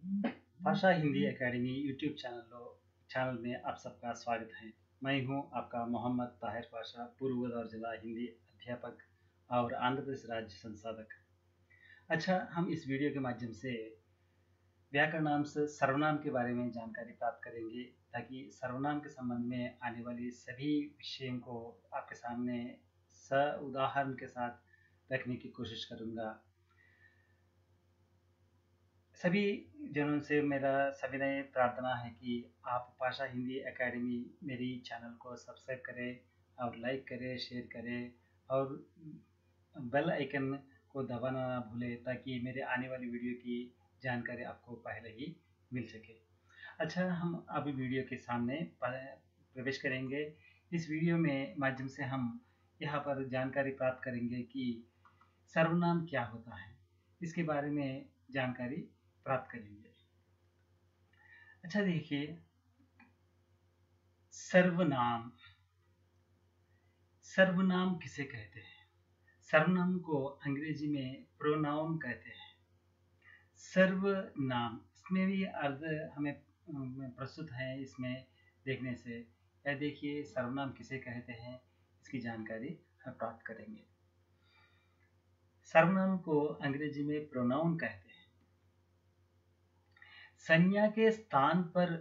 भाषा Hindi academy YouTube channel में आप सबका स्वागत है। मैं हूं आपका मोहम्मद ताहिर पाशा, पूर्व गोदावरी जिला हिंदी अध्यापक और आंध्र प्रदेश राज्य संसाधक। अच्छा, हम इस वीडियो के माध्यम से व्याकरणांश सर्वनाम के बारे में जानकारी प्राप्त करेंगे, ताकि सर्वनाम के संबंध में आने वाली सभी विषयों को आपके सामने उदाहरण के साथ रखने की कोशिश करूंगा। सभी जनों से मेरा सविनय प्रार्थना है कि आप भाषा हिंदी एकेडमी मेरी चैनल को सब्सक्राइब करें और लाइक करें, शेयर करें और बेल आइकन को दबाना ना भूलें, ताकि मेरे आने वाली वीडियो की जानकारी आपको पहले ही मिल सके। अच्छा, हम अभी वीडियो के सामने प्रवेश करेंगे। इस वीडियो में माध्यम से हम यहाँ पर जानकारी प्राप्त करेंगे कि सर्वनाम क्या होता है, इसके बारे में जानकारी प्राप्त करेंगे। अच्छा देखिए, सर्वनाम सर्वनाम किसे कहते हैं? सर्वनाम को अंग्रेजी में प्रोनाउन कहते हैं। सर्वनाम, इसमें भी अर्थ हमें प्रस्तुत है। इसमें देखने से यह देखिए, सर्वनाम किसे कहते हैं, इसकी जानकारी हम प्राप्त करेंगे। सर्वनाम को अंग्रेजी में प्रोनाउन कहते हैं। संज्ञा के स्थान पर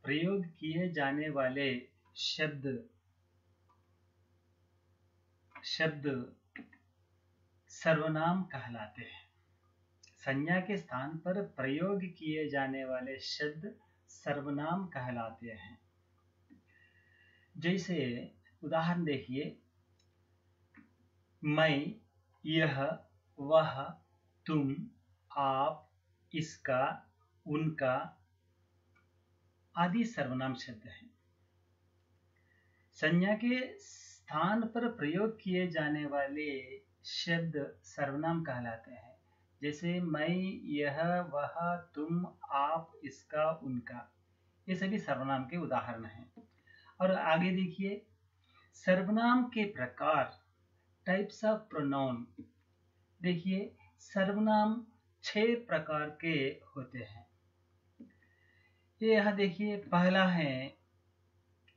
प्रयोग किए जाने वाले शब्द सर्वनाम कहलाते हैं। संज्ञा के स्थान पर प्रयोग किए जाने वाले शब्द सर्वनाम कहलाते हैं। जैसे उदाहरण देखिए, मैं, यह, वह, तुम, आप, इसका, उनका आदि सर्वनाम शब्द हैं। संज्ञा के स्थान पर प्रयोग किए जाने वाले शब्द सर्वनाम कहलाते हैं। जैसे मैं, यह, वह, तुम, आप, इसका, उनका, ये सभी सर्वनाम के उदाहरण हैं। और आगे देखिए, सर्वनाम के प्रकार, टाइप्स ऑफ प्रोनाउन। देखिए, सर्वनाम 6 प्रकार के होते हैं। ये यहाँ देखिए, पहला है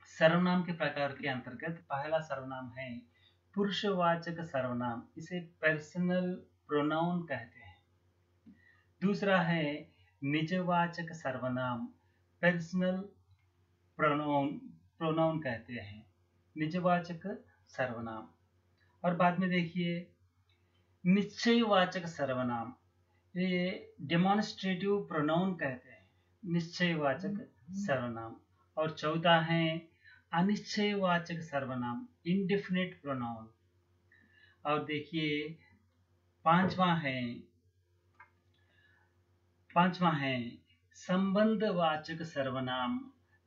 सर्वनाम के प्रकार के अंतर्गत पहला सर्वनाम है पुरुषवाचक सर्वनाम, इसे पर्सनल प्रोनाउन कहते हैं। दूसरा है निजवाचक सर्वनाम, पर्सनल प्रोनाउन कहते हैं, निजवाचक सर्वनाम। और बाद में देखिए, निश्चयवाचक सर्वनाम, ये डेमोन्स्ट्रेटिव प्रोनाउन कहते हैं, निश्चयवाचक सर्वनाम। और चौथा है अनिश्चयवाचक सर्वनाम, इंडेफिनिट प्रोनाउन। और देखिए, पांचवा है संबंधवाचक सर्वनाम,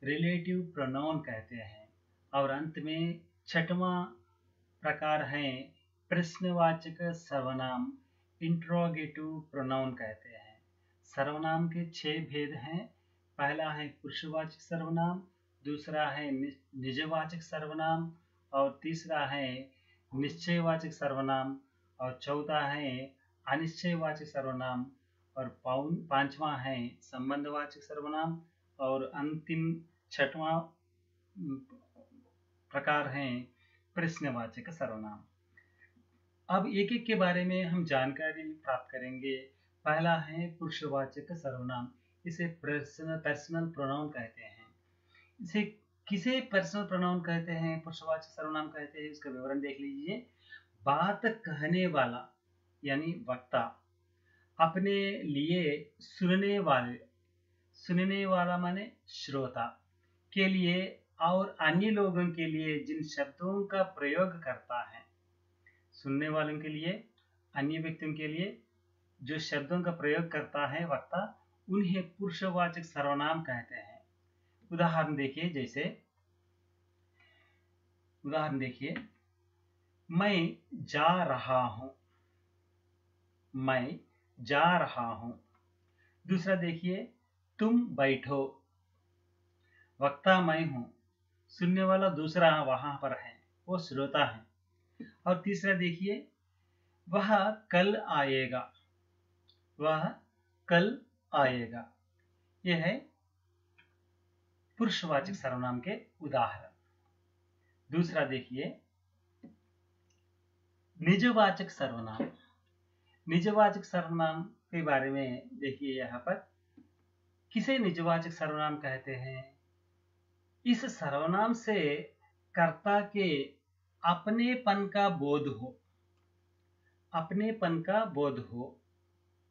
रिलेटिव प्रोनाउन कहते हैं। और अंत में छठवां प्रकार है प्रश्नवाचक सर्वनाम, इंट्रोगेटिव प्रोनाउन कहते हैं। सर्वनाम के 6 भेद हैं। पहला है पुरुषवाचक सर्वनाम, दूसरा है निजवाचक सर्वनाम, और तीसरा है निश्चयवाचक सर्वनाम, और चौथा है अनिश्चयवाचक सर्वनाम, और पांचवा है संबंधवाचक सर्वनाम, और अंतिम छठवां प्रकार है प्रश्नवाचक सर्वनाम। अब एक एक के बारे में हम जानकारी प्राप्त करेंगे। पहला है पुरुषवाचक सर्वनाम, इसे पर्सनल प्रोनाउन कहते हैं। इसे किसे पर्सनल प्रोनाउन कहते हैं, पुरुषवाचक सर्वनाम कहते हैं, इसका विवरण देख लीजिए। बात कहने वाला यानी वक्ता अपने लिए सुनने वाला माने श्रोता के लिए और अन्य लोगों के लिए जिन शब्दों का प्रयोग करता है, सुनने वालों के लिए, अन्य व्यक्तियों के लिए जो शब्दों का प्रयोग करता है वक्ता, उन्हें पुरुषवाचक सर्वनाम कहते हैं। उदाहरण देखिए, मैं जा रहा हूं, मैं जा रहा हूं। दूसरा देखिए, तुम बैठो, वक्ता मैं हूं, सुनने वाला दूसरा वहां पर है, वो श्रोता है। और तीसरा देखिए, वह कल आएगा, वह कल आएगा। यह है पुरुषवाचक सर्वनाम के उदाहरण। दूसरा देखिए निजवाचक सर्वनाम। निजवाचक सर्वनाम के बारे में देखिए, यहाँ पर किसे निजवाचक सर्वनाम कहते हैं? इस सर्वनाम से कर्ता के अपनेपन का बोध हो, अपनेपन का बोध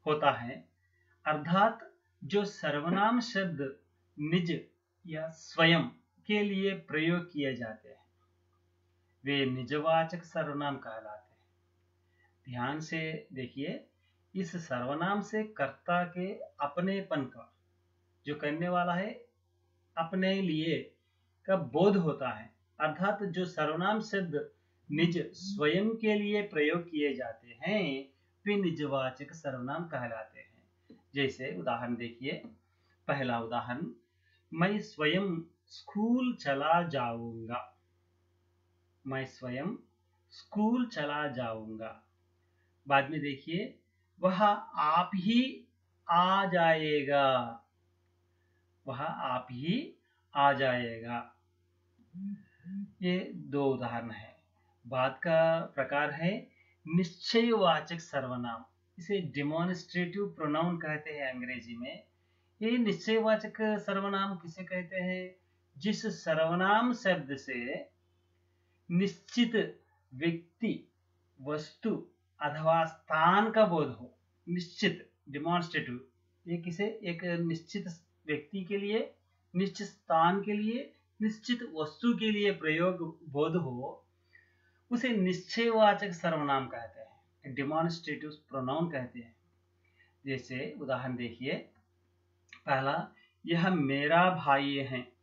होता है, अर्थात जो सर्वनाम शब्द निज या स्वयं के लिए प्रयोग किए जाते हैं वे निजवाचक सर्वनाम कहलाते हैं। ध्यान से देखिए, इस सर्वनाम से कर्ता के अपनेपन का, जो करने वाला है अपने लिए का बोध होता है, अर्थात जो सर्वनाम शब्द निज स्वयं के लिए प्रयोग किए जाते हैं वे निजवाचक सर्वनाम कहलाते हैं। जैसे उदाहरण देखिए, पहला उदाहरण, मैं स्वयं स्कूल चला जाऊंगा। मैं स्वयं स्कूल चला जाऊंगा। बाद में देखिए, वह आप ही आ जाएगा। वह आप ही आ जाएगा। ये दो उदाहरण है। बाद का प्रकार है निश्चयवाचक सर्वनाम। इसे डिमॉन्स्ट्रेटिव प्रोनाउन कहते हैं अंग्रेजी में। ये निश्चयवाचक सर्वनाम किसे कहते हैं? जिस सर्वनाम शब्द से निश्चित व्यक्ति, वस्तु अथवा स्थान का बोध हो। निश्चित, डिमॉन्स्ट्रेटिव, ये किसे, एक निश्चित व्यक्ति के लिए, निश्चित स्थान के लिए, निश्चित वस्तु के लिए प्रयोग बोध हो, उसे निश्चयवाचक सर्वनाम कहते हैं, डिमॉन्स्ट्रेटिव प्रोनाउन कहते हैं। जैसे उदाहरण देखिए, पहला, यह मेरा भाई है।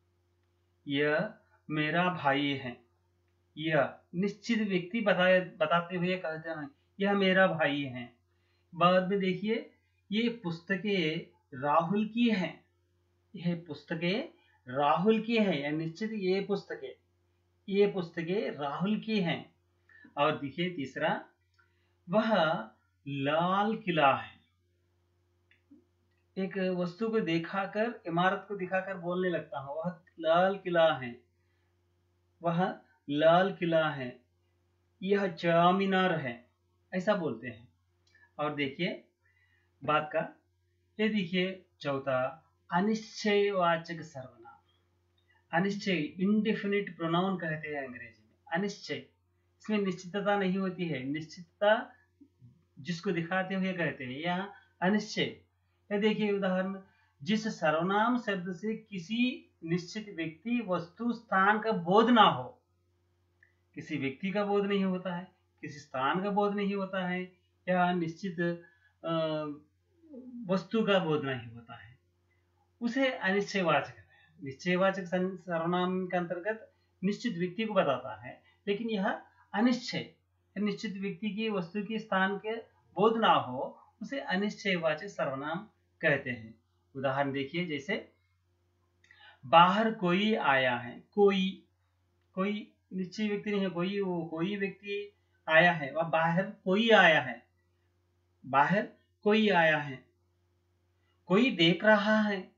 यह मेरा भाई है। यह निश्चित व्यक्ति बताते हुए कहते हैं यह मेरा भाई है। बाद में देखिए, ये पुस्तकें राहुल की हैं। यह पुस्तकें राहुल की हैं, या निश्चित ये पुस्तकें राहुल की हैं। और देखिए तीसरा, वह लाल किला है। एक वस्तु को दिखाकर, इमारत को दिखाकर बोलने लगता हूं, वह लाल किला है। वह लाल किला है। यह चामीनार है, ऐसा बोलते हैं। और देखिए बात का, ये देखिए चौथा, अनिश्चयवाचक सर्वनाम। अनिश्चय, इनडेफिनिट प्रोनाउन कहते हैं अंग्रेजी में। अनिश्चय, इसमें निश्चितता नहीं होती है। निश्चितता जिसको दिखाते हुए कहते हैं, यहाँ अनिश्चय। ये देखिए उदाहरण, जिस सर्वनाम शब्द से किसी निश्चित व्यक्ति, वस्तु, स्थान का बोध ना हो। किसी व्यक्ति का बोध नहीं होता है, किसी स्थान का बोध नहीं होता है, या निश्चित वस्तु का बोध नहीं होता है, उसे अनिश्चयवाचक है। निश्चयवाचक सर्वनाम के अंतर्गत निश्चित व्यक्ति को बताता है, लेकिन यह अनिश्चय, निश्चित व्यक्ति की, वस्तु की, स्थान के बोध ना हो, उसे अनिश्चयवाचक सर्वनाम कहते हैं। उदाहरण देखिए, जैसे बाहर कोई आया है। कोई निश्चित व्यक्ति नहीं है, कोई व्यक्ति आया है, वह बाहर कोई आया है। बाहर कोई आया है। कोई देख रहा है।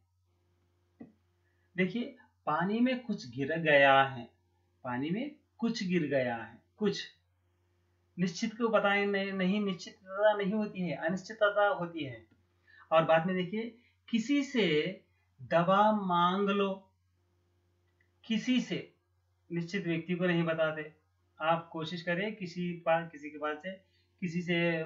देखिए, पानी में कुछ गिर गया है। पानी में कुछ गिर गया है। कुछ निश्चित को बताए नहीं, निश्चितता नहीं होती है, अनिश्चितता होती है। और बाद में देखिए, किसी से दवा मांग लो। किसी से, निश्चित व्यक्ति को नहीं बताते। आप कोशिश करें किसी के पास से किसी से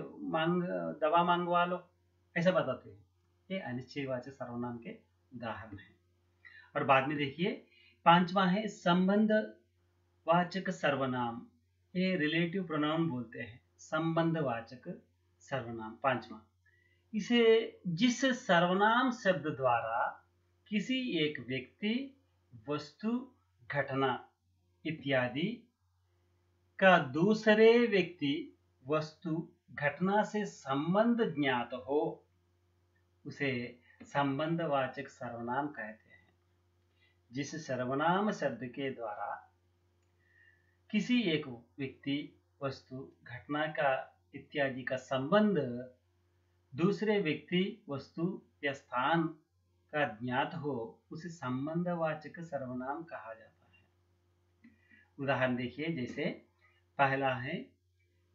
दवा मांगवा लो, ऐसा बताते हैं। ये अनिश्चयवाचक सर्वनाम के उदाहरण हैं। और बाद में देखिए, पांचवा है संबंधवाचक सर्वनाम। ये रिलेटिव प्रोनाउन बोलते हैं, संबंधवाचक सर्वनाम। पांचवा, इसे जिस सर्वनाम शब्द द्वारा किसी एक व्यक्ति, वस्तु, घटना इत्यादि का दूसरे व्यक्ति, वस्तु, घटना से संबंध ज्ञात हो, उसे संबंधवाचक सर्वनाम कहते हैं। जिस सर्वनाम शब्द के द्वारा किसी एक व्यक्ति, वस्तु, घटना का इत्यादि का संबंध दूसरे व्यक्ति, वस्तु या स्थान का ज्ञात हो उसे संबंधवाचक सर्वनाम कहा जाता है। उदाहरण देखिए, जैसे पहला है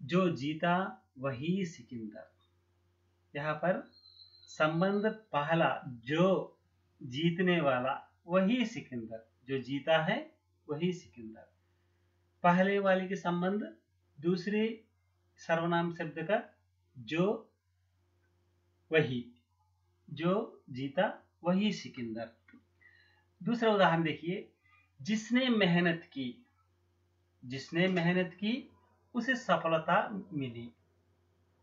जो जीता वही सिकंदर। यहाँ पर संबंध पहला, जो जीतने वाला वही सिकंदर, जो जीता है वही सिकंदर। पहले वाले के संबंध दूसरे सर्वनाम शब्द का जो, वही, जो जीता वही सिकंदर। दूसरा उदाहरण देखिए, जिसने मेहनत की, जिसने मेहनत की उसे सफलता मिली।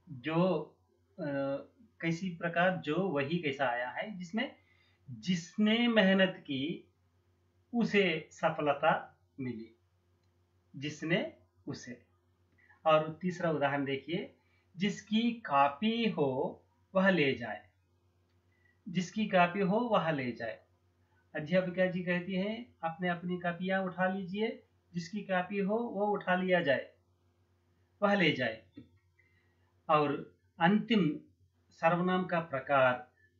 जो कैसी प्रकार, जो वही कैसा आया है, जिसमें जिसने मेहनत की उसे सफलता मिली, जिसने उसे। और तीसरा उदाहरण देखिए, जिसकी कॉपी हो वह ले जाए। जिसकी कॉपी हो वह ले जाए। अध्यापिका जी कहती हैं अपने अपनी कॉपियां उठा लीजिए, जिसकी कॉपी हो वो उठा लिया जाए, वह ले जाए। और अंतिम सर्वनाम का प्रकार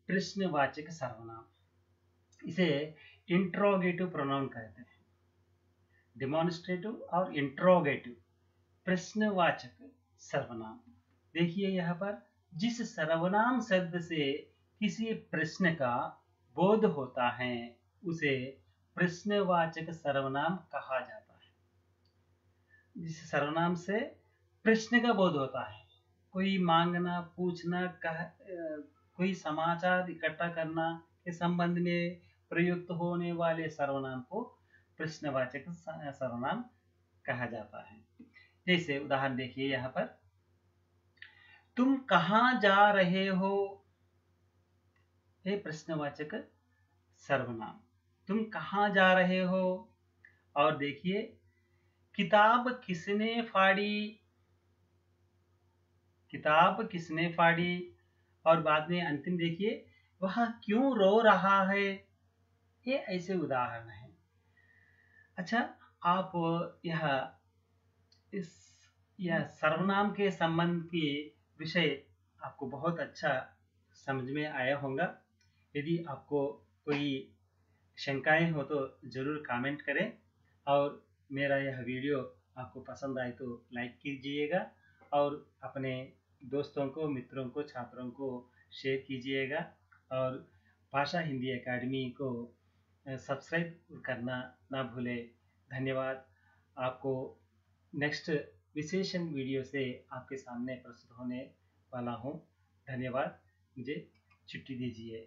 प्रश्नवाचक सर्वनाम, इसे इंट्रोगेटिव प्रोनाउन कहते हैं। डिमॉन्स्ट्रेटिव और इंट्रोगेटिव, प्रश्नवाचक सर्वनाम। देखिए यहाँ पर, जिस सर्वनाम शब्द से किसी प्रश्न का बोध होता है उसे प्रश्नवाचक सर्वनाम कहा जाता है। जिस सर्वनाम से प्रश्न का बोध होता है, कोई मांगना, पूछना, कोई समाचार इकट्ठा करना के संबंध में प्रयुक्त होने वाले सर्वनाम को प्रश्नवाचक सर्वनाम कहा जाता है। जैसे उदाहरण देखिए यहाँ पर, तुम कहाँ जा रहे हो, ये प्रश्नवाचक सर्वनाम, तुम कहाँ जा रहे हो। और देखिए, किताब किसने फाड़ी, किताब किसने फाड़ी। और बाद में अंतिम देखिए, वह क्यों रो रहा है। ये ऐसे उदाहरण हैं। अच्छा, आप यह सर्वनाम के संबंध के विषय आपको बहुत अच्छा समझ में आया होगा। यदि आपको कोई शंकाएं हो तो ज़रूर कमेंट करें, और मेरा यह वीडियो आपको पसंद आए तो लाइक कीजिएगा, और अपने दोस्तों को, मित्रों को, छात्रों को शेयर कीजिएगा, और भाषा हिंदी एकेडमी को सब्सक्राइब करना ना भूलें। धन्यवाद। आपको नेक्स्ट विशेषण वीडियो से आपके सामने प्रस्तुत होने वाला हूँ। धन्यवाद। मुझे छुट्टी दीजिए।